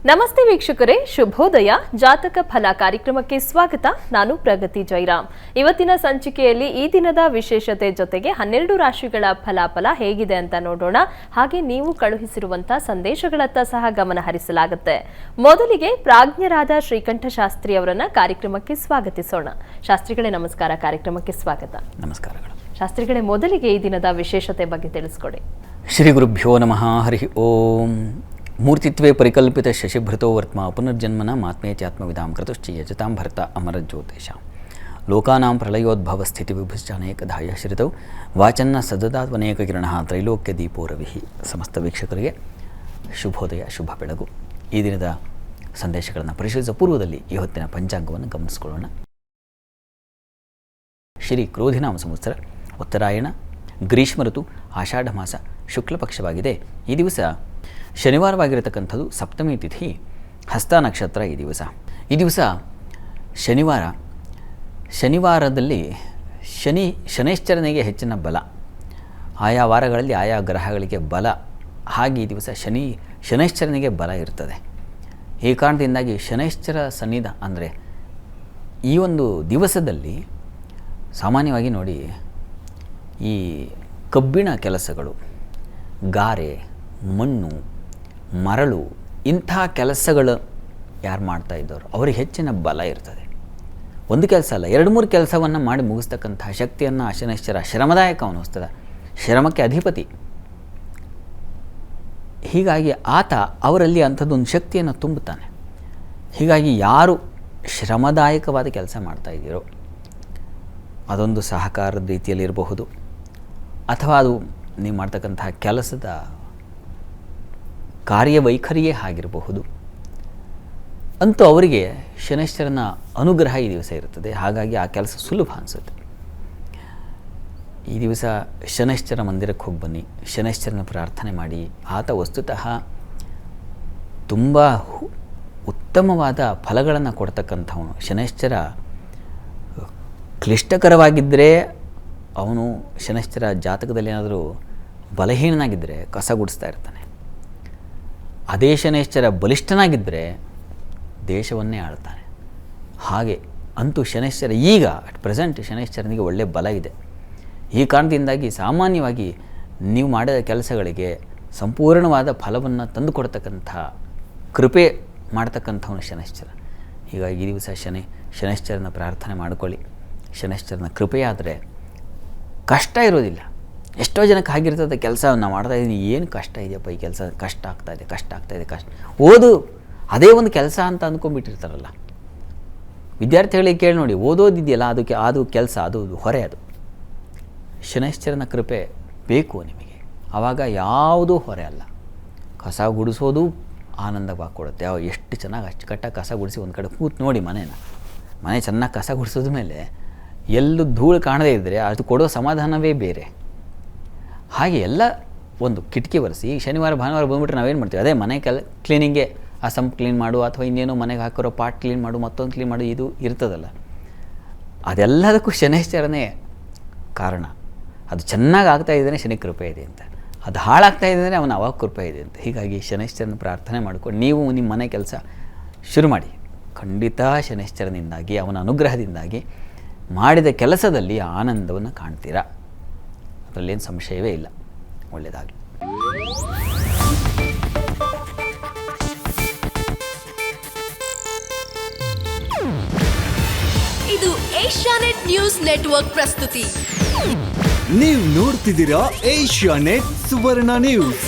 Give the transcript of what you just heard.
ನಮಸ್ತೆ ವೀಕ್ಷಕರೇ, ಶುಭೋದಯ. ಜಾತಕ ಫಲ ಕಾರ್ಯಕ್ರಮಕ್ಕೆ ಸ್ವಾಗತ. ನಾನು ಪ್ರಗತಿ ಜೈರಾಮ್. ಇವತ್ತಿನ ಸಂಚಿಕೆಯಲ್ಲಿ ಈ ದಿನದ ವಿಶೇಷತೆ ಜೊತೆಗೆ 12 ರಾಶಿಗಳ ಫಲಾಫಲ ಹೇಗಿದೆ ಅಂತ ನೋಡೋಣ. ಹಾಗೆ ನೀವು ಕಳುಹಿಸಿರುವಂತಹ ಸಂದೇಶಗಳತ್ತ ಸಹ ಗಮನ ಹರಿಸಲಾಗುತ್ತೆ. ಮೊದಲಿಗೆ ಪ್ರಾಜ್ಞರಾದ ಶ್ರೀಕಂಠ ಶಾಸ್ತ್ರಿ ಅವರನ್ನ ಕಾರ್ಯಕ್ರಮಕ್ಕೆ ಸ್ವಾಗತಿಸೋಣ. ಶಾಸ್ತ್ರಿಗಳೇ ನಮಸ್ಕಾರ, ಕಾರ್ಯಕ್ರಮಕ್ಕೆ ಸ್ವಾಗತ. ನಮಸ್ಕಾರಗಳು. ಶಾಸ್ತ್ರಿಗಳೇ, ಮೊದಲಿಗೆ ಈ ದಿನದ ವಿಶೇಷತೆ ಬಗ್ಗೆ ತಿಳಿಸ್ಕೊಡಿ. ಶ್ರೀ ಗುರುಭ್ಯೋ ನಮಃ. ಹರಿ ಓಂ. ಮೂರ್ತಿತ್ವೇ ಪರಿಕಲ್ಪಿತ ಶಶಿಭೃತೋ ವರ್ತ್ಮ ಪುನರ್ಜನ್ಮನ ಮಾತ್ಮೇತ್ಯಾತ್ಮವಿದಾಂ ಕೃತಶ್ಚ ಯಜತಾಂ ಭರ್ತ ಅಮರಜ್ಯೋತಿಷಾಂ ಲೋಕಾನಾಂ ಪ್ರಳಯೋದ್ಭವ ಸ್ಥಿತಿ ವಿಭುಶ್ಚಾನೇಕಧಾಯ ಶ್ರಿತೌ ವಾಚನ್ನ ಸದದಾತ್ವನೇಕ ಕಿರಣಃ ತ್ರೈಲೋಕ್ಯ ದೀಪೋ ರವಿಃ. ಸಮಸ್ತ ವೀಕ್ಷಕರಿಗೆ ಶುಭೋದಯ, ಶುಭ ಬೆಳಗು. ಈ ದಿನದ ಸಂದೇಶಗಳನ್ನು ಪರಿಶೀಲಿಸುವ ಪೂರ್ವದಲ್ಲಿ ಈ ಹೊತ್ತಿನ ಪಂಚಾಂಗವನ್ನು ಗಮನಿಸಿಕೊಳ್ಳೋಣ. ಶ್ರೀ ಕ್ರೋಧಿನಾಮ ಸಂವತ್ಸರ, ಉತ್ತರಾಯಣ, ಗ್ರೀಷ್ಮ ಋತು, ಆಷಾಢ ಮಾಸ, ಶುಕ್ಲ ಪಕ್ಷವಾಗಿದೆ. ಈ ದಿವಸ ಶನಿವಾರವಾಗಿರತಕ್ಕಂಥದ್ದು. ಸಪ್ತಮಿ ತಿಥಿ, ಹಸ್ತ ನಕ್ಷತ್ರ. ಈ ದಿವಸ ಶನಿವಾರದಲ್ಲಿ ಶನೈಶ್ಚರನಿಗೆ ಹೆಚ್ಚಿನ ಬಲ. ಆಯಾ ವಾರಗಳಲ್ಲಿ ಆಯಾ ಗ್ರಹಗಳಿಗೆ ಬಲ. ಹಾಗೆ ಈ ದಿವಸ ಶನೈಶ್ಚರನಿಗೆ ಬಲ ಇರ್ತದೆ. ಈ ಕಾರಣದಿಂದಾಗಿ ಶನೈಶ್ಚರ ಸನ್ನಿಧ ಅಂದರೆ ಈ ಒಂದು ದಿವಸದಲ್ಲಿ ಸಾಮಾನ್ಯವಾಗಿ ನೋಡಿ, ಈ ಕಬ್ಬಿಣ ಕೆಲಸಗಳು, ಗಾರೆ, ಮಣ್ಣು, ಮರಳು, ಇಂಥ ಕೆಲಸಗಳು ಯಾರು ಮಾಡ್ತಾ ಇದ್ದವರು ಅವರಿಗೆ ಹೆಚ್ಚಿನ ಬಲ ಇರ್ತದೆ. ಒಂದು ಕೆಲಸ ಅಲ್ಲ, 2-3 ಕೆಲಸವನ್ನು ಮಾಡಿ ಮುಗಿಸ್ತಕ್ಕಂಥ ಶಕ್ತಿಯನ್ನು ಶನೈಶ್ಚರ ಶ್ರಮದಾಯಕ ಅನ್ನಿಸ್ತದೆ. ಶ್ರಮಕ್ಕೆ ಅಧಿಪತಿ. ಹೀಗಾಗಿ ಆತ ಅವರಲ್ಲಿ ಅಂಥದ್ದೊಂದು ಶಕ್ತಿಯನ್ನು ತುಂಬುತ್ತಾನೆ. ಹೀಗಾಗಿ ಯಾರು ಶ್ರಮದಾಯಕವಾದ ಕೆಲಸ ಮಾಡ್ತಾ ಇದ್ದೀರೋ ಅದೊಂದು ಸಹಕಾರದ ರೀತಿಯಲ್ಲಿರಬಹುದು, ಅಥವಾ ಅದು ನೀವು ಮಾಡ್ತಕ್ಕಂತಹ ಕೆಲಸದ ಕಾರ್ಯವೈಖರಿಯೇ ಆಗಿರಬಹುದು. ಅಂತೂ ಅವರಿಗೆ ಶನೈಶ್ಚರನ ಅನುಗ್ರಹ ಈ ದಿವಸ ಇರುತ್ತದೆ. ಹಾಗಾಗಿ ಆ ಕೆಲಸ ಸುಲಭ ಅನಿಸುತ್ತೆ. ಈ ದಿವಸ ಶನೈಶ್ಚರ ಮಂದಿರಕ್ಕೆ ಹೋಗಿ ಬನ್ನಿ, ಶನೈಶ್ಚರನ ಪ್ರಾರ್ಥನೆ ಮಾಡಿ. ಆತ ವಸ್ತುತಃ ತುಂಬ ಉತ್ತಮವಾದ ಫಲಗಳನ್ನು ಕೊಡ್ತಕ್ಕಂಥವನು. ಶನೈಶ್ಚರ ಕ್ಲಿಷ್ಟಕರವಾಗಿದ್ದರೆ ಅವನು ಶನೈಶ್ಚರ ಜಾತಕದಲ್ಲಿ ಏನಾದರೂ ಬಲಹೀನನಾಗಿದ್ದರೆ ಕಸ ಗುಡಿಸ್ತಾ ಇರ್ತಾನೆ. ಅದೇ ಶನೈಶ್ಚರ ಬಲಿಷ್ಠನಾಗಿದ್ದರೆ ದೇಶವನ್ನೇ ಆಳ್ತಾನೆ. ಹಾಗೆ ಅಂತೂ ಶನೈಶ್ಚರ ಈಗ ಅಟ್ ಪ್ರೆಸೆಂಟ್ ಶನೈಶ್ಚರನಿಗೆ ಒಳ್ಳೆಯ ಬಲ ಇದೆ. ಈ ಕಾರಣದಿಂದಾಗಿ ಸಾಮಾನ್ಯವಾಗಿ ನೀವು ಮಾಡಿದ ಕೆಲಸಗಳಿಗೆ ಸಂಪೂರ್ಣವಾದ ಫಲವನ್ನು ತಂದುಕೊಡ್ತಕ್ಕಂಥ ಕೃಪೆ ಮಾಡ್ತಕ್ಕಂಥವನು ಶನೈಶ್ಚರ. ಹೀಗಾಗಿ ಈ ದಿವಸ ಶನೈಶ್ಚರನ ಪ್ರಾರ್ಥನೆ ಮಾಡಿಕೊಳ್ಳಿ. ಶನೈಶ್ಚರನ ಕೃಪೆಯಾದರೆ ಕಷ್ಟ ಇರೋದಿಲ್ಲ. ಎಷ್ಟೋ ಜನಕ್ಕೆ ಆಗಿರ್ತದೆ, ಕೆಲಸ ನಾವು ಮಾಡ್ತಾಯಿದ್ದೀನಿ, ಏನು ಕಷ್ಟ ಇದೆಯಪ್ಪ, ಈ ಕೆಲಸ ಕಷ್ಟ ಆಗ್ತಾಯಿದೆ. ಓದು ಅದೇ ಒಂದು ಕೆಲಸ ಅಂತ ಅಂದ್ಕೊಂಡ್ಬಿಟ್ಟಿರ್ತಾರಲ್ಲ. ವಿದ್ಯಾರ್ಥಿಗಳಿಗೆ ಕೇಳಿ ನೋಡಿ, ಓದೋದಿದೆಯಲ್ಲ ಅದು ಕೆಲಸ, ಅದು ಹೊರೆ. ಅದು ಶನೈಶ್ಚರನ ಕೃಪೆ ಬೇಕು ನಿಮಗೆ. ಆವಾಗ ಯಾವುದೂ ಹೊರೆ ಅಲ್ಲ. ಕಸ ಗುಡಿಸೋದು ಆನಂದವಾಗಿ ಕೊಡುತ್ತೆ. ಎಷ್ಟು ಚೆನ್ನಾಗಿ ಅಚ್ಚುಕಟ್ಟಾಗಿ ಕಸ ಗುಡಿಸಿ ಒಂದು ಕಡೆ ಕೂತು ನೋಡಿ ಮನೆ ಚೆನ್ನಾಗಿ ಕಸ ಗುಡಿಸೋದ ಮೇಲೆ ಎಲ್ಲೂ ಧೂಳು ಕಾಣದೇ ಇದ್ದರೆ ಅದು ಕೊಡೋ ಸಮಾಧಾನವೇ ಬೇರೆ. ಹಾಗೆ ಎಲ್ಲ ಒಂದು ಕಿಟಕಿ ಒರೆಸಿ. ಶನಿವಾರ ಭಾನುವಾರ ಬಂದುಬಿಟ್ರೆ ನಾವೇನು ಮಾಡ್ತೀವಿ, ಅದೇ ಮನೆ ಕ್ಲೀನಿಂಗ್ಗೆ, ಆ ಸಂಪ್ ಕ್ಲೀನ್ ಮಾಡು, ಅಥವಾ ಇನ್ನೇನೋ ಮನೆಗೆ ಹಾಕಿರೋ ಪಾಟ್ ಕ್ಲೀನ್ ಮಾಡು, ಮತ್ತೊಂದು ಕ್ಲೀನ್ ಮಾಡು, ಇದು ಇರ್ತದಲ್ಲ. ಅದೆಲ್ಲದಕ್ಕೂ ಶನೈಶ್ಚರನೇ ಕಾರಣ. ಅದು ಚೆನ್ನಾಗಿ ಆಗ್ತಾಯಿದ್ದಾನೆ ಶನಿ ಕೃಪೆ ಇದೆ ಅಂತ, ಅದು ಹಾಳಾಗ್ತಾ ಇದ್ದರೆ ಅವನ ಅವಾಗ ಕೃಪೆ ಇದೆ ಅಂತ. ಹೀಗಾಗಿ ಶನೈಶ್ಚರನ ಪ್ರಾರ್ಥನೆ ಮಾಡಿಕೊಂಡು ನೀವು ನಿಮ್ಮ ಮನೆ ಕೆಲಸ ಶುರು ಮಾಡಿ. ಖಂಡಿತ ಶನೈಶ್ಚರನಿಂದಾಗಿ, ಅವನ ಅನುಗ್ರಹದಿಂದಾಗಿ ಮಾಡಿದ ಕೆಲಸದಲ್ಲಿ ಆನಂದವನ್ನು ಕಾಣ್ತೀರಾ. ಅದರಲ್ಲೇನು ಸಂಶಯವೇ ಇಲ್ಲ. ಒಳ್ಳೆಯದಾಗಲಿ. ಇದು ಏಷ್ಯಾನೆಟ್ ನ್ಯೂಸ್ ನೆಟ್ವರ್ಕ್ ಪ್ರಸ್ತುತಿ. ನೀವು ನೋಡ್ತಿದ್ದೀರಾ ಏಷ್ಯಾನೆಟ್ ಸುವರ್ಣ ನ್ಯೂಸ್.